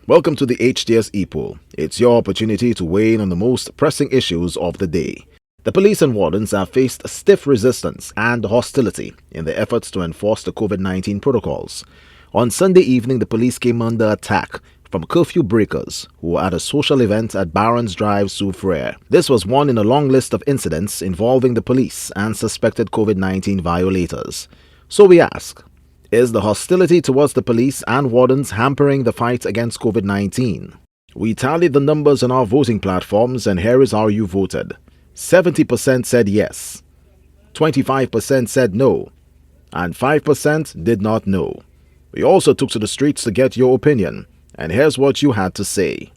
Welcome to the Hts Epoll. It's your opportunity to weigh in on the most pressing issues of the day. The police and wardens have faced stiff resistance and hostility in their efforts to enforce the COVID-19 protocols. On Sunday evening, the police came under attack from curfew breakers who were at a social event at Barron's Drive, Soufriere. This was one in a long list of incidents involving the police and suspected COVID-19 violators. So we ask, is the hostility towards the police and wardens hampering the fight against COVID-19? We tallied the numbers on our voting platforms and here is how you voted. 70% said yes, 25% said no, and 5% did not know. We also took to the streets to get your opinion, and here's what you had to say.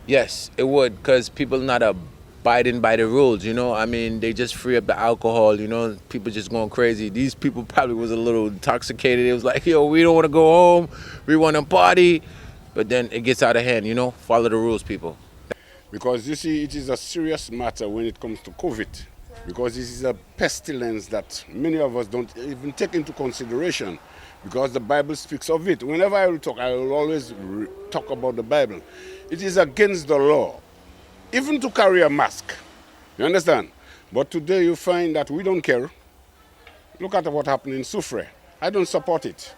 Yes, it would, because people not abiding by the rules, I mean, they just free up the alcohol, people just going crazy. These people probably was a little intoxicated. It was like, yo, we don't want to go home, we want to party. But then it gets out of hand, follow the rules, people. Because you see, it is a serious matter when it comes to COVID. Because this is a pestilence that many of us don't even take into consideration. Because the Bible speaks of it. Whenever I will talk, I will always talk about the Bible. It is against the law, even to carry a mask. You understand? But today you find that we don't care. Look at what happened in Soufriere. I don't support it.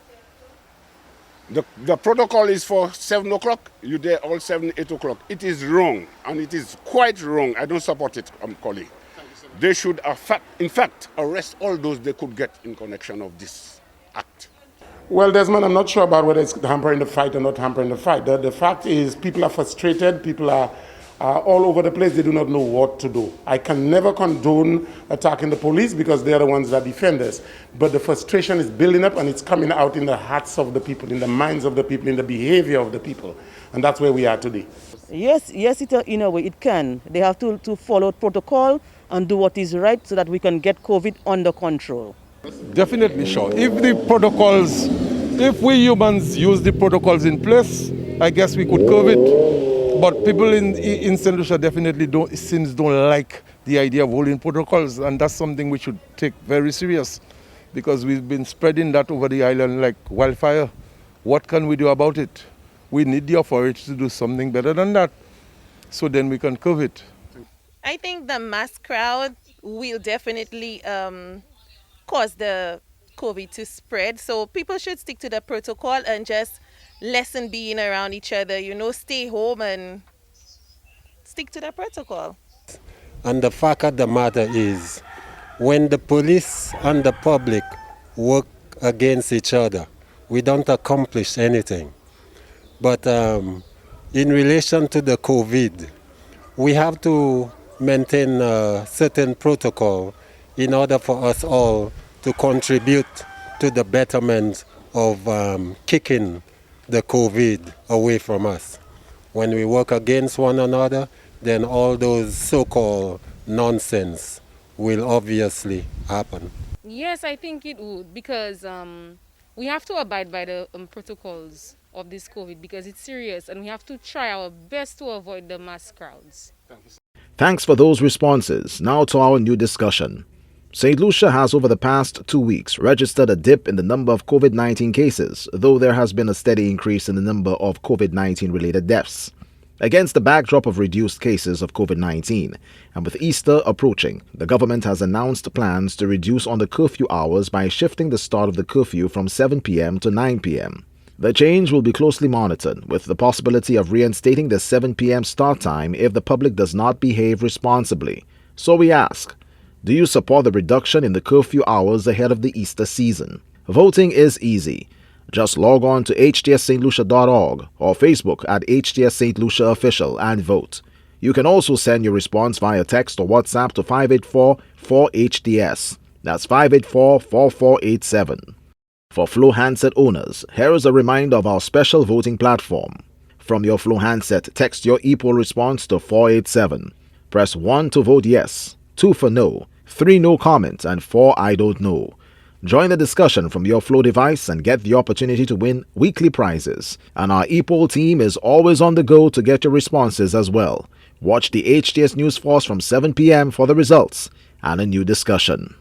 The protocol is for 7 o'clock. You're there all 7, 8 o'clock. It is wrong, and it is quite wrong. I don't support it, colleague. They should, in fact, arrest all those they could get in connection of this act. Well, Desmond, I'm not sure about whether it's hampering the fight or not hampering the fight. The fact is people are frustrated, people are all over the place, they do not know what to do. I can never condone attacking the police because they're the ones that defend us. But the frustration is building up and it's coming out in the hearts of the people, in the minds of the people, in the behavior of the people. And that's where we are today. Yes, in a way it can. They have to follow protocol and do what is right so that we can get COVID under control. Definitely sure. If we humans use the protocols in place, I guess we could curb it. But people in St. Lucia definitely don't like the idea of holding protocols, and that's something we should take very serious because we've been spreading that over the island like wildfire. What can we do about it? We need the authority to do something better than that, so then we can curb it. I think the mass crowd will definitely cause the COVID to spread. So people should stick to the protocol and just lessen being around each other, stay home and stick to the protocol. And the fact of the matter is, when the police and the public work against each other, we don't accomplish anything. But in relation to the COVID, we have to maintain a certain protocol in order for us all to contribute to the betterment of kicking the COVID away from us. When we work against one another, then all those so-called nonsense will obviously happen. Yes, I think it would, because we have to abide by the protocols of this COVID because it's serious and we have to try our best to avoid the mass crowds. Thanks for those responses. Now to our new discussion. St. Lucia has over the past 2 weeks registered a dip in the number of COVID-19 cases, though there has been a steady increase in the number of COVID-19 related deaths. Against the backdrop of reduced cases of COVID-19, and with Easter approaching, the government has announced plans to reduce on the curfew hours by shifting the start of the curfew from 7 p.m. to 9 p.m. The change will be closely monitored, with the possibility of reinstating the 7 p.m. start time if the public does not behave responsibly. So we ask, do you support the reduction in the curfew hours ahead of the Easter season? Voting is easy. Just log on to htsstlucia.org or Facebook at HTS St. Lucia Official and vote. You can also send your response via text or WhatsApp to 584-4HTS. That's 584-4487. For Flow handset owners, here is a reminder of our special voting platform. From your Flow handset, text your Epoll response to 487. Press 1 to vote yes, 2 for no, 3 no comment, and 4 I don't know. Join the discussion from your Flow device and get the opportunity to win weekly prizes. And our Epoll team is always on the go to get your responses as well. Watch the HTS News Force from 7 p.m. for the results and a new discussion.